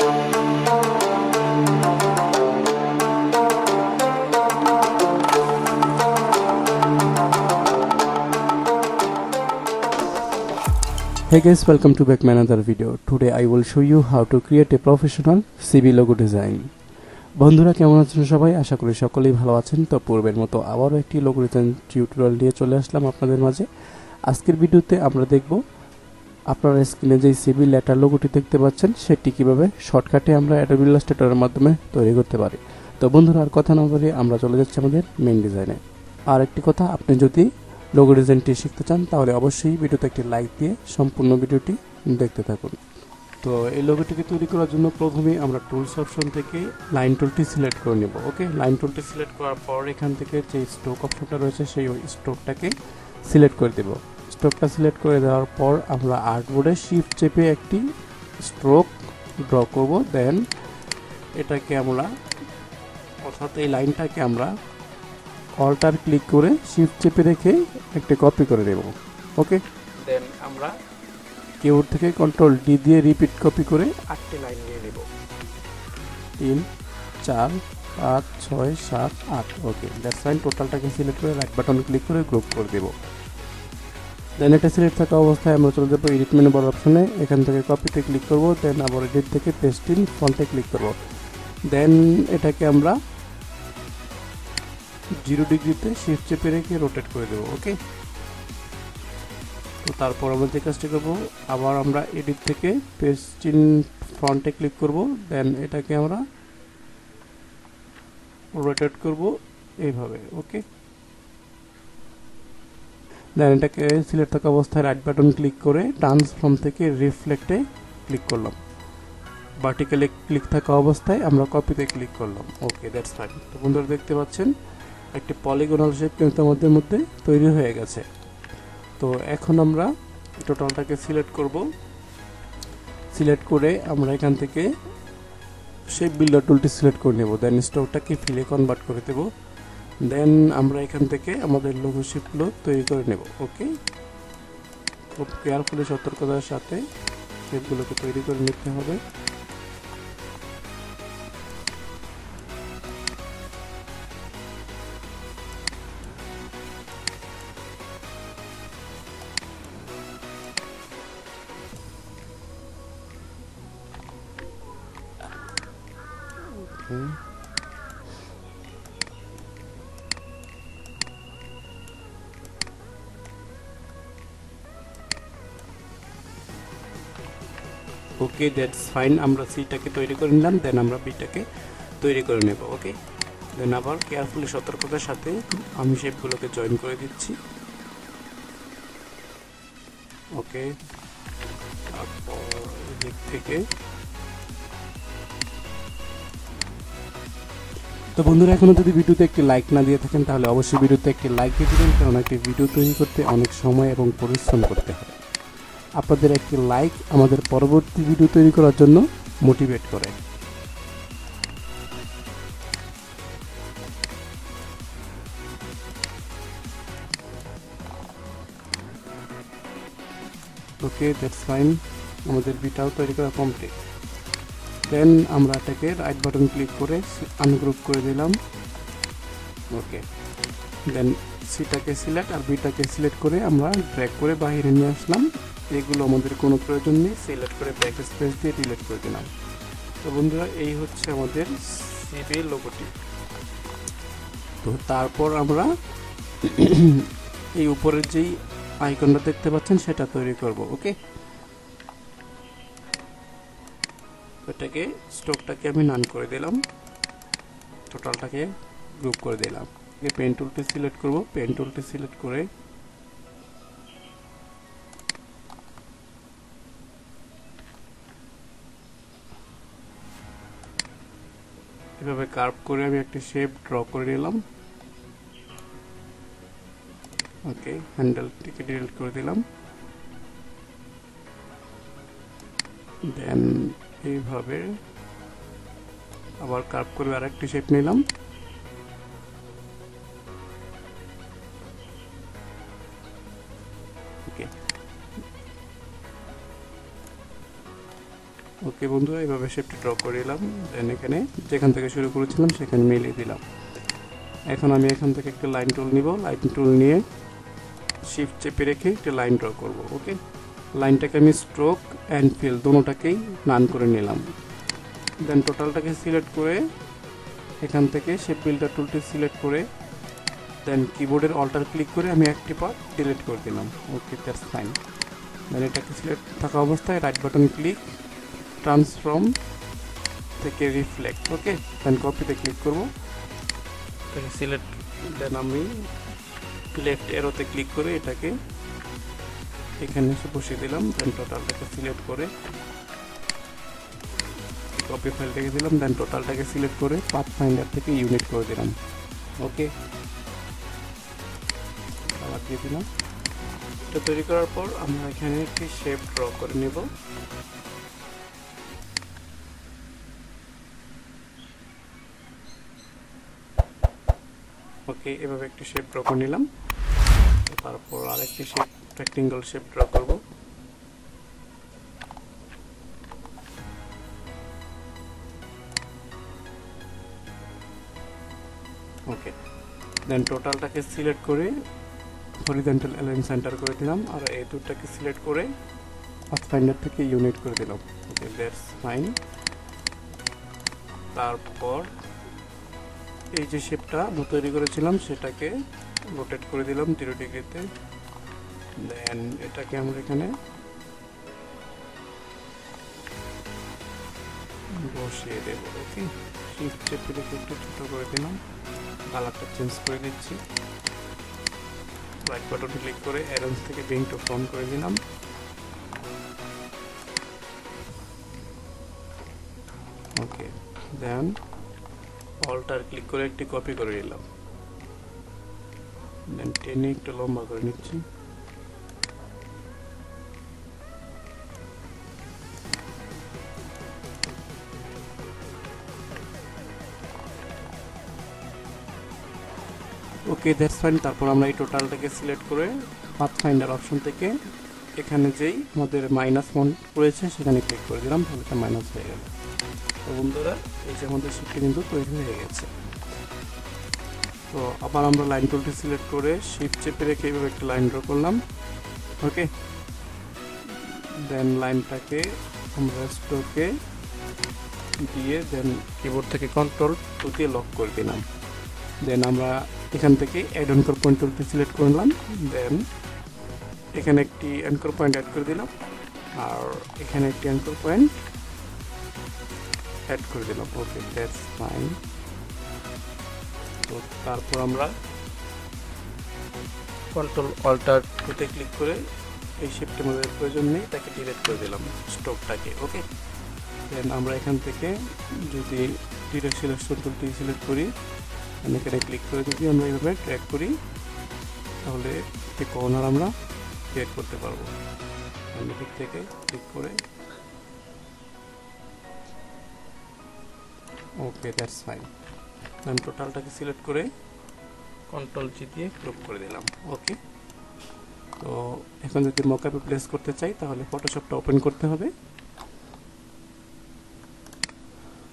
Hey guys, welcome to back my another video. Today I will show you how to create a professional CV logo design. বন্ধুরা কেমন আছেন সবাই? আশা করি সকলেই ভালো আছেন। তো পূর্বের মতো আবারও একটি লোগো ডিজাইন টিউটোরিয়াল নিয়ে চলে আসলাম আপনাদের মাঝে। আজকের ভিডিওতে আমরা দেখব আপনারা স্ক্রিনে যে সিভি লেটার লোগোটি দেখতে পাচ্ছেন সেটি কিভাবে শর্টকাটে আমরা অ্যাডোবি ইলাস্ট্রেটরের মাধ্যমে তৈরি করতে পারি। তো বন্ধুরা আর কথা না বলে আমরা চলে যাচ্ছি আমাদের মেইন ডিজাইনে। আর একটি কথা, আপনি যদি লোগো ডিজাইনটি শিখতে চান তাহলে অবশ্যই ভিডিওতে একটি লাইক দিয়ে সম্পূর্ণ ভিডিওটি দেখতে থাকুন। তো এই লোগোটিকে তৈরি করার জন্য প্রথমে আমরা টুলস অপশন থেকে লাইন টুলটি সিলেক্ট করে নেব। ওকে, লাইন টুলটি সিলেক্ট করার পর এখান থেকে যে স্ট্রোক অপশনটা রয়েছে সেই স্ট্রোকটাকে সিলেক্ট করে দেব। স্ট্রোকটা সিলেক্ট করে দেওয়ার পর আমরা আর্টবোর্ডে শিফট চেপে একটি স্ট্রোক ড্র করব। দেন এটাকে আমরা অর্থাৎ এই লাইনটাকে আমরা অল্টার ক্লিক করে শিফট চেপে রেখে একটা কপি করে নেব। ওকে, দেন আমরা কিবোর্ড থেকে কন্ট্রোল ডি দিয়ে রিপিট কপি করে 8টি লাইন নিয়ে নেব। 3 4 5 6 7 8। Okay, that's fine. টোটালটাকে সিলেক্ট করে রাইট বাটন ক্লিক করে গ্রুপ করে দেব। দেন এটা সিলেক্ট থাকা অবস্থায় আমরা চলে যাব এডিট মেনু বার অপশনে। এখান থেকে কপিতে ক্লিক করব, দেন আবার এডিট থেকে পেস্ট ইন ফন্টে ক্লিক করব। দেন এটাকে আমরা 0 ডিগ্রিতে শিফট চেপে রেখে রোটেট করে দেব। ওকে, তো তারপর আমরা যে কাজটি করব, আবার আমরা এডিট থেকে পেস্ট ইন ফন্টে ক্লিক করব। দেন এটাকে আমরা রোটেট করব এইভাবে। ওকে, দেন এটাকে সিলেক্ট থাকা অবস্থায় রাইট বাটন ক্লিক করে ট্রান্সফর্ম থেকে রিফ্লেক্টে ক্লিক করলাম। ভার্টিক্যালি ক্লিক থাকা অবস্থায় আমরা কপিতে ক্লিক করলাম। ওকে, দ্যাটস ফাইন। তো বন্ধুরা দেখতে পাচ্ছেন একটি পলিগনাল শেপ কিন্তু আমাদের মধ্যে তৈরি হয়ে গেছে। তো এখন আমরা টোটালটাকে সিলেক্ট করব। সিলেক্ট করে আমরা এখান থেকে শেপ বিল্ডার টুলটি সিলেক্ট করে নেব। দেন স্ট্রোকটাকে ফিলে কনভার্ট করে দেব। দেন আমরা এখান থেকে আমাদের লোগো শেপগুলো তৈরি করে নেব। ওকে, খুব কেয়ারফুলি সতর্কতার সাথে শেপগুলোকে তৈরি করে নিতে হবে। ওকে, দ্যাটস ফাইন। আমরা সিটাকে তৈরি করে নিলাম, দেন আমরা বিটাকে তৈরি করে নেব। ওকে, দেন আবার কেয়ারফুলি সতর্কতার সাথে আমি শেপগুলোকে জয়েন করে দিচ্ছি। ওকে, তারপর দিক থেকে তো বন্ধুরা এখনো যদি ভিডিওতে একটি লাইক না দিয়ে থাকেন তাহলে অবশ্যই ভিডিওতে একটি লাইক দিয়ে দিবেন, কারণ একটি ভিডিও তৈরি করতে অনেক সময় এবং পরিশ্রম করতে হয়। আপনাদের একটি লাইক আমাদের পরবর্তী ভিডিও তৈরি করার জন্য মোটিভেট করে। ওকে, দ্যাটস ফাইন। আমাদের বিটাও তৈরি করা কমপ্লিট। দেন আমরা এটাকে রাইট বাটন ক্লিক করে আনগ্রুপ করে দিলাম। ওকে, দেন সিটাকে সিলেক্ট আর বিটাকে সিলেক্ট করে আমরা ড্র্যাগ করে বাইরে নিয়ে আসলাম। এগুলো আমাদের কোনো প্রয়োজন নেই, সিলেক্ট করে ব্যাক স্পেস দিয়ে ডিলিট করে দিলাম। তো বন্ধুরা এই হচ্ছে আমাদের সিভি লোগোটি। তো তারপর আমরা এই উপরের যেই আইকনটা দেখতে পাচ্ছেন সেটা তৈরি করব। ওকে, এটাকে স্ট্রোকটাকে আমি নান করে দিলাম, টোটালটাকে গ্রুপ করে দিলাম। পেন টুলটি সিলেক্ট করব। পেন টুলটি সিলেক্ট করে এভাবে কার্ভ করে আমি একটা শেপ ড্র করে নিলাম। ওকে, হ্যান্ডেলটিকে ডিলিট করে দিলাম। দেন এইভাবে আবার কার্ভ করে আরেকটি শেপ নিলাম। ওকে, ওকে বন্ধুরা, এইভাবে শেপটি ড্র করে নিলাম। দেন এখানে যেখান থেকে শুরু করেছিলাম সেখানে মিলিয়ে দিলাম। এখন আমি এখান থেকে একটা লাইন টুল নিব। লাইন টুল নিয়ে শিফট চেপে রেখে একটা লাইন ড্র করব। ওকে, লাইনটাকে আমি স্ট্রোক অ্যান্ড ফিল দুটোটাকেই নান করে নিলাম। দেন টোটালটাকে সিলেক্ট করে এখান থেকে শেপ বিল্ডার টুলটি সিলেক্ট করে দেন কিবোর্ডের অল্টার ক্লিক করে আমি একটি পার্ট ডিলিট করে দিলাম। ওকে, দ্যাটস ফাইন। দেন এটাকে সিলেক্ট থাকা অবস্থায় রাইট বাটন ক্লিক, ট্রান্সফর্ম থেকে রিফ্লেক্ট। ওকে, দেন কপিতে ক্লিক করব, এটাকে সিলেক্ট, দেন আমি লেফট এরোতে ক্লিক করে এটাকে এখানে এসে বসিয়ে দিলাম। দেন টোটালটাকে সিলেক্ট করে কপি ফাইলটাকে দিলাম। দেন টোটালটাকে সিলেক্ট করে পাথ ফাইন্ডার থেকে ইউনিট করে দিলাম। ওকে, আবার দিয়ে দিলাম। এটা তৈরি করার পর আমরা এখানে একটি শেপ ড্র করে নেব। ওকে, এভাবে একটি শেপ ড্র করে নিলাম। তারপর আরেকটি শেপ, রেক্টেঙ্গল শেপ ড্র করব। ওকে, দেন টোটালটাকে সিলেক্ট করে হরিজন্টাল অ্যালাইন সেন্টার করে দিলাম, আর এই দুটাকে সিলেক্ট করে পাথ ফাইন্ডার থেকে ইউনিট করে দিলাম। ওকে, দ্যাটস ফাইন। তারপর এই যে শেপটা আমরা তৈরি করেছিলাম সেটাকে রোটেট করে দিলাম 0 ডিগ্রিতে। দেন এটাকে আমরা এখানে বসিয়ে দেবো। ওকে, শিফট চেপে রেখে একটু ছোটো করে দিলাম, কালারটা চেঞ্জ করে দিচ্ছি। রাইট বাটন ক্লিক করে অ্যারেঞ্জ থেকে ব্রিং টু ফ্রন্ট করে দিলাম। ওকে, দেন অল্টার ক্লিক করে একটি কপি করে নিলাম। দেন টেনে একটু লম্বা করে নিচ্ছি। ওকে, দ্যাটস ফাইন। তারপর আমরা এই টোটালটাকে সিলেক্ট করে পাথ ফাইন্ডার অপশন থেকে এখানে যেই আমাদের মাইনাস ফন্ট রয়েছে সেখানে ক্লিক করে দিলাম, তাহলে এটা মাইনাস হয়ে গেল। তো বন্ধুরা, এই যে আমাদের শিটটি কিন্তু তৈরি হয়ে গেছে। তো আবার আমরা লাইন টুলটি সিলেক্ট করে শিফট চেপে রেখে এইভাবে একটা লাইন ড্র করলাম। ওকে, দেন লাইনটাকে আমরা স্ট্রোকে দিয়ে দেন কিবোর্ড থেকে কন্ট্রোল টু দিয়ে লক করে দিলাম। দেন আমরা এখান থেকে অ্যাড অ্যাঙ্কর পয়েন্ট টুলটি সিলেক্ট করলাম। দেন এখানে একটি অ্যাঙ্কর পয়েন্ট অ্যাড করে দিলাম, আর এখানে একটি অ্যাঙ্কর পয়েন্ট অ্যাড করে দিলাম। ওকে, দ্যাটস ফাইন। তো তারপর আমরা কন্ট্রোল অল্টার টুতে ক্লিক করে এই শেপটি আমাদের প্রয়োজন নেই, তাকে ডিলিট করে দিলাম স্ট্রোকটাকে। ওকে, দেন আমরা এখান থেকে যদি ডিরেক্ট সিলেকশন টুলটি সিলেক্ট করি, এখানে ক্লিক করে যদি আমরা এইভাবে ট্র্যাক করি তাহলে একটি কর্নার আমরা ক্রিয়েট করতে পারবো। দিক থেকে ক্লিক করে ওকে, দ্যাটস ফাইন। আমি টোটালটাকে সিলেক্ট করে কন্ট্রোল জি দিয়ে গ্রুপ করে দিলাম। ওকে, তো এখন যদি মকআপে প্লেস করতে চাই তাহলে ফটোশপটা ওপেন করতে হবে।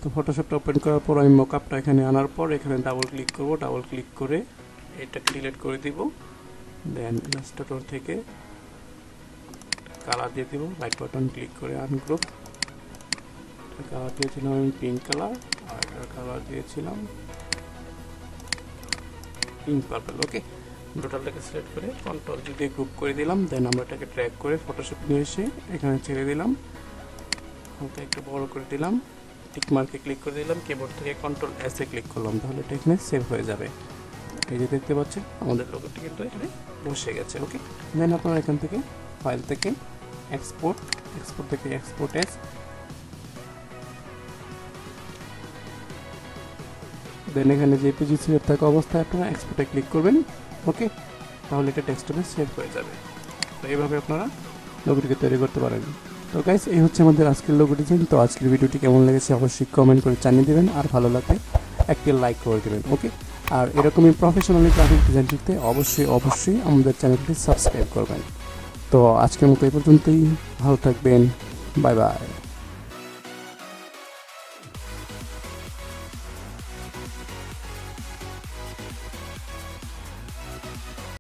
তো ফটোশপটা ওপেন করার পর আমি মকআপটা এখানে আনার পর এখানে ডাবল ক্লিক করব। ডাবল ক্লিক করে এটাকে ডিলিট করে দিব। দেন ইলাস্ট্রেটর থেকে কালার দিয়ে দিব, রাইট বাটন ক্লিক করে আনগ্রুপ। কালার দিয়েছিলাম আমি পিঙ্ক কালার, আর কালার দিয়েছিলাম পিঙ্ক পার্পল। ওকে, টোটালটাকে সিলেক্ট করে কন্ট্রোল জি দিয়ে গ্রুপ করে দিলাম। দেন আমরা এটাকে ড্র্যাগ করে ফটোশপ নিয়ে এসে এখানে ছেড়ে দিলাম, হালকা একটু বড় করে দিলাম, টিক মার্কে ক্লিক করে দিলাম, কিবোর্ড থেকে কন্ট্রোল এস এ ক্লিক করলাম, তাহলে এটা এখানে সেভ হয়ে যাবে। এই যে দেখতে পাচ্ছেন আমাদের লোগোটি কিন্তু এখানে বসে গেছে। ওকে, দেন আপনারা এখান থেকে ফাইল থেকে এক্সপোর্ট থেকে এক্সপোর্ট এস, দেন এখানে যে পেজি সেভ থাকা অবস্থায় আপনারা এক্সপোর্টে ক্লিক করবেন। ওকে, তাহলে এটা ডেস্কটপে সেভ হয়ে যাবে। তো এইভাবে আপনারা লোগোটিকে তৈরি করতে পারেন। তো গাইস, এই হচ্ছে আমাদের আজকের লোগো ডিজাইন। তো আজকের ভিডিওটি কেমন লেগেছে অবশ্যই কমেন্ট করে জানিয়ে দেবেন, আর ভালো লাগলে একটি লাইক করে দেবেন। ওকে, আর এরকমই প্রফেশনালি গ্রাফিক ডিজাইন শিখতে অবশ্যই আমাদের চ্যানেলটি সাবস্ক্রাইব করবেন। তো আজকের মতো এই পর্যন্তই, ভালো থাকবেন, বাই বাই।